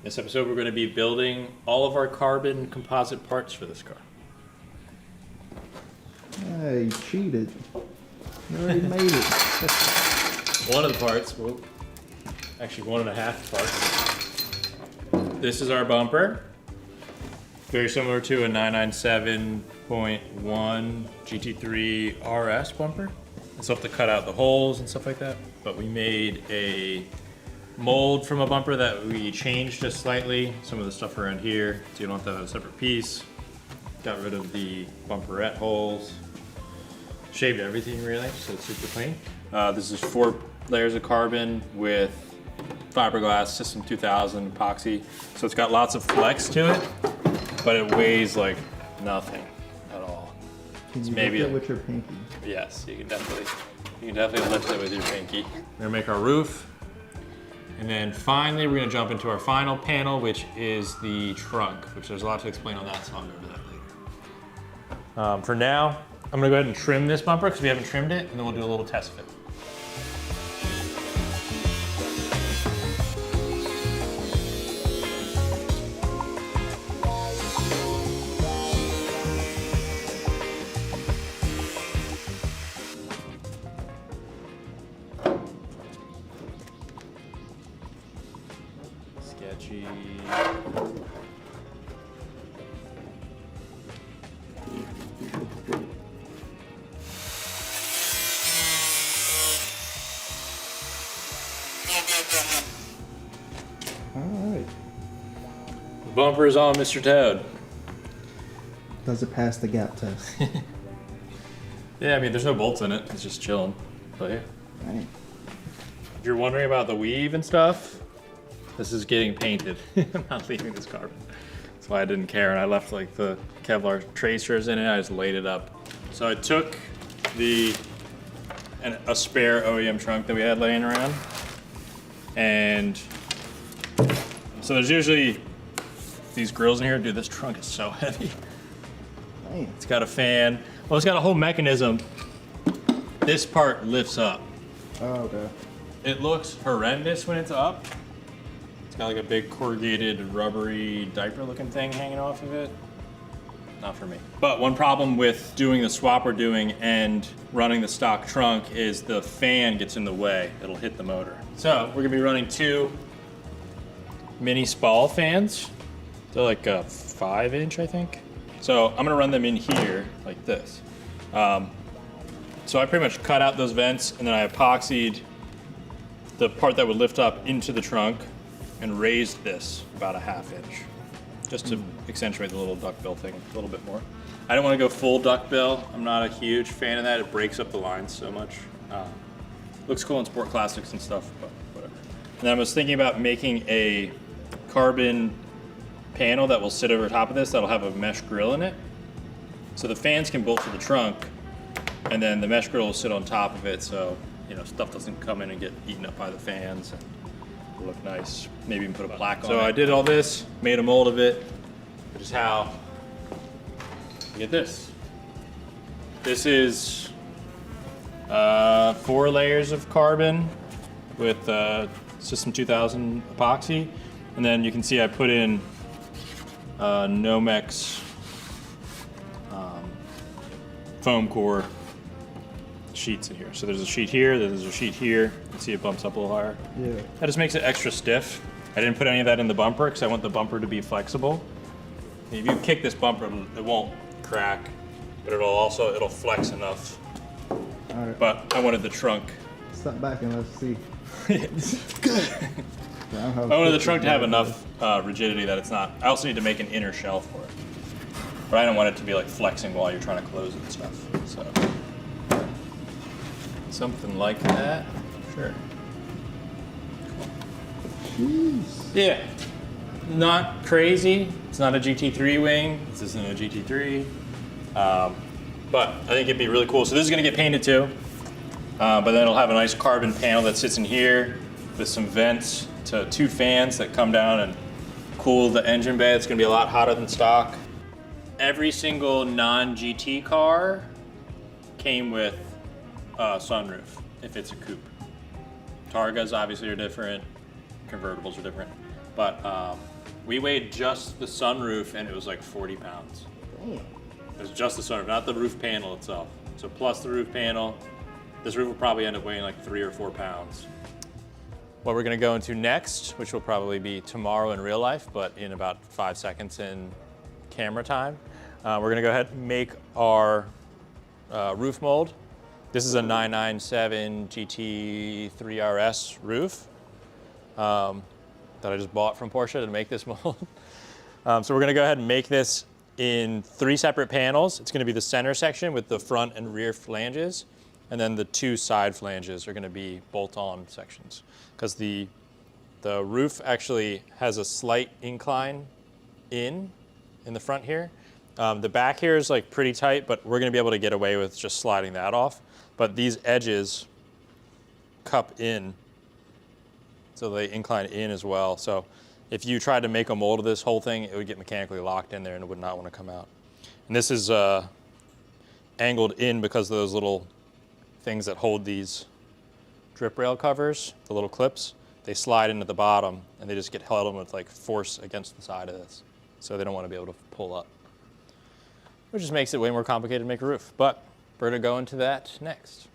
This episode we're going to be building all of our carbon composite parts for this car. Hey, you cheated. You already made it. One of the parts, well, actually 1.5 parts. This is our bumper. Very similar to a 997.1 GT3 RS bumper. I still have to cut out the holes and stuff like that, but we made a mold from a bumper that we changed just slightly. Some of the stuff around here, so you don't have to have a separate piece. Got rid of the bumperette holes. Shaved everything really, so it's super clean. This is 4 layers of carbon with fiberglass System 2000 epoxy. So it's got lots of flex to it, but it weighs like nothing at all. Can you maybe lift it with your pinky? Yes, you can definitely lift it with your pinky. We're gonna make our roof. And then finally, we're gonna jump into our final panel, which is the trunk, which there's a lot to explain on that, so I'll go over that later. For now, I'm gonna go ahead and trim this bumper because we haven't trimmed it, and then we'll do a little test fit. Sketchy. Alright. The bumper is on, Mr. Toad. Does it pass the gap test? Yeah, I mean, there's no bolts in it. It's just chilling. But yeah. Right. If you're wondering about the weave and stuff, this is getting painted. I'm not leaving this carbon. That's why I didn't care, and I left like the Kevlar tracers in it. I just laid it up. So I took a spare OEM trunk that we had laying around, and so there's usually these grills in here. Dude, this trunk is so heavy. Damn. It's got a fan. Well, it's got a whole mechanism. This part lifts up. Oh, okay. It looks horrendous when it's up. It's got like a big corrugated rubbery diaper looking thing hanging off of it. Not for me. But one problem with doing the swap we're doing and running the stock trunk is the fan gets in the way. It'll hit the motor. So we're gonna be running 2 mini Spall fans. They're like a 5-inch, I think. So I'm gonna run them in here like this. So I pretty much cut out those vents and then I epoxied the part that would lift up into the trunk and raised this about a 1/2 inch, just to accentuate the little duckbill thing a little bit more. I don't want to go full duckbill. I'm not a huge fan of that. It breaks up the lines so much. Looks cool in sport classics and stuff, but whatever. And then I was thinking about making a carbon panel that will sit over top of this that'll have a mesh grill in it. So the fans can bolt to the trunk, and then the mesh grill will sit on top of it, so you know stuff doesn't come in and get eaten up by the fans. And it'll look nice. Maybe even put a plaque on it. So I did all this, made a mold of it, which is how you get this. This is 4 layers of carbon with System 2000 epoxy, and then you can see I put in Nomex foam core sheets in here. So there's a sheet here, there's a sheet here. You can see it bumps up a little higher. Yeah. That just makes it extra stiff. I didn't put any of that in the bumper because I want the bumper to be flexible. If you kick this bumper, it won't crack, but it'll flex enough. All right. But I wanted the trunk. Step back and let's see. I wanted the trunk to have enough rigidity that it's not. I also need to make an inner shell for it. But I don't want it to be like flexing while you're trying to close it and stuff. So something like that. Sure. Jeez. Yeah. Not crazy. It's not a GT3 wing. This isn't a GT3. But I think it'd be really cool. So this is gonna get painted too. But then it'll have a nice carbon panel that sits in here with some vents to 2 fans that come down and cool the engine bay. It's gonna be a lot hotter than stock. Every single non-GT car came with a sunroof if it's a coupe. Targas obviously are different, convertibles are different. But we weighed just the sunroof and it was like 40 pounds. Damn. It was just the sunroof, not the roof panel itself. So plus the roof panel, this roof will probably end up weighing like 3 or 4 pounds. What we're gonna go into next, which will probably be tomorrow in real life, but in about 5 seconds in camera time, we're gonna go ahead and make our roof mold. This is a 997 GT3 RS roof that I just bought from Porsche to make this mold. So we're gonna go ahead and make this in 3 separate panels. It's gonna be the center section with the front and rear flanges, and then the 2 side flanges are gonna be bolt-on sections. Because the roof actually has a slight incline in the front here. The back here is like pretty tight, but we're gonna be able to get away with just sliding that off. But these edges cup in, so they incline in as well. So if you tried to make a mold of this whole thing, it would get mechanically locked in there and it would not want to come out. And this is angled in because of those little things that hold these drip rail covers, the little clips. They slide into the bottom and they just get held with like force against the side of this. So they don't want to be able to pull up, which just makes it way more complicated to make a roof. But we're gonna go into that next.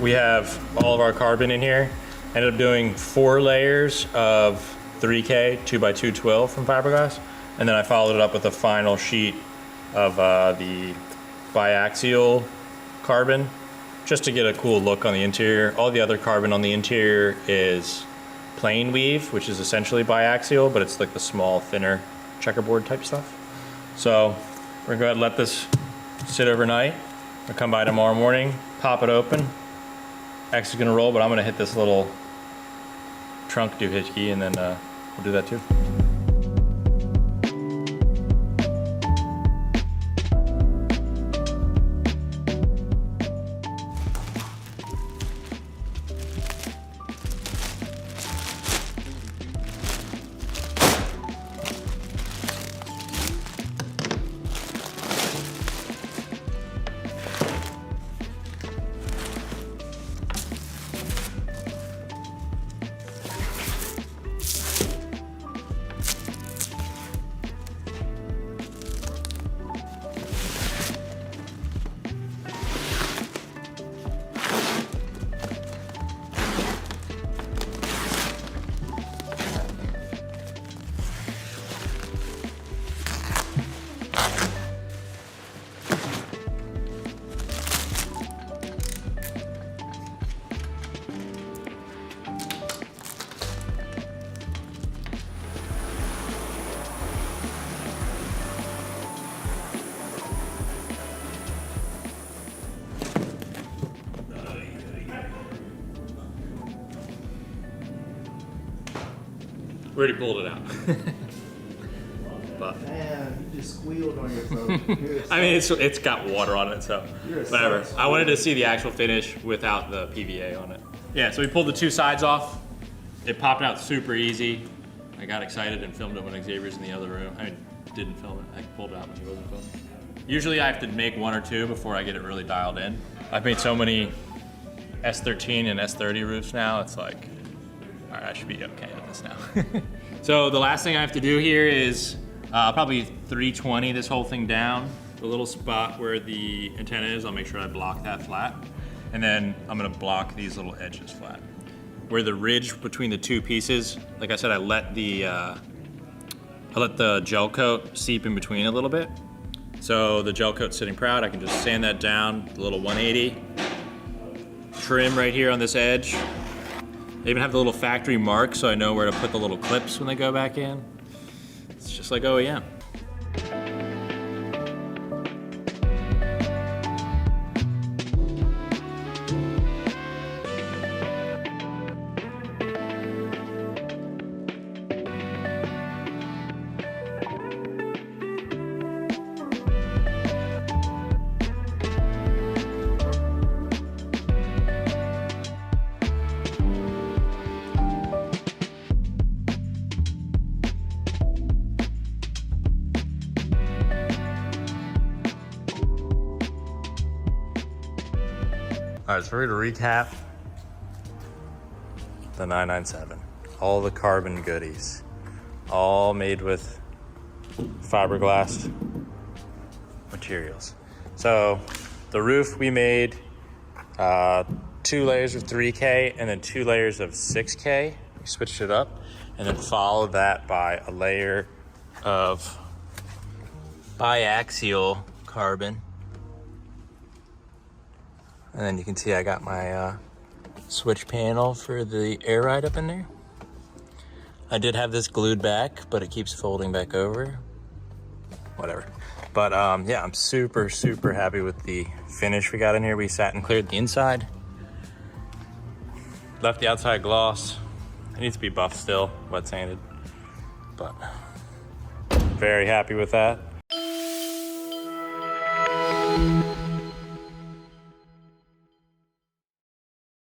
we have all of our carbon in here. Ended up doing 4 layers of 3K 2x2 Twill from fiberglass. And then I followed it up with a final sheet of the biaxial carbon, just to get a cool look on the interior. All the other carbon on the interior is plain weave, which is essentially biaxial, but it's like the small, thinner checkerboard type stuff. So we're gonna go ahead and let this sit overnight. I'll come by tomorrow morning, pop it open. X is gonna roll, but I'm gonna hit this little trunk doohickey, and then we'll do that too. We already pulled it out. But Man, you just squealed on yourself. I mean, it's got water on it, so whatever. I wanted to see the actual finish without the PVA on it. Yeah, so we pulled the 2 sides off. It popped out super easy. I got excited and filmed it when Xavier's in the other room. I mean, didn't film it. I pulled it out when he wasn't filming. Usually I have to make 1 or 2 before I get it really dialed in. I've made so many S13 and S30 roofs now, it's like, all right, I should be okay with this now. So the last thing I have to do here is probably 320 this whole thing down. The little spot where the antenna is, I'll make sure I block that flat. And then I'm gonna block these little edges flat. Where the ridge between the 2 pieces, like I said, I let the gel coat seep in between a little bit. So the gel coat's sitting proud, I can just sand that down, a little 180. Trim right here on this edge. They even have the little factory mark so I know where to put the little clips when they go back in. It's just like OEM. All right, so we're gonna recap the 997. All the carbon goodies, all made with fiberglass materials. So the roof we made 2 layers of 3K and then 2 layers of 6K. We switched it up and then followed that by a layer of biaxial carbon. And then you can see I got my switch panel for the air ride up in there. I did have this glued back, but it keeps folding back over. Whatever. But yeah, I'm super, super happy with the finish we got in here. We sat and cleared the inside. Left the outside gloss. It needs to be buffed still, wet sanded. But very happy with that.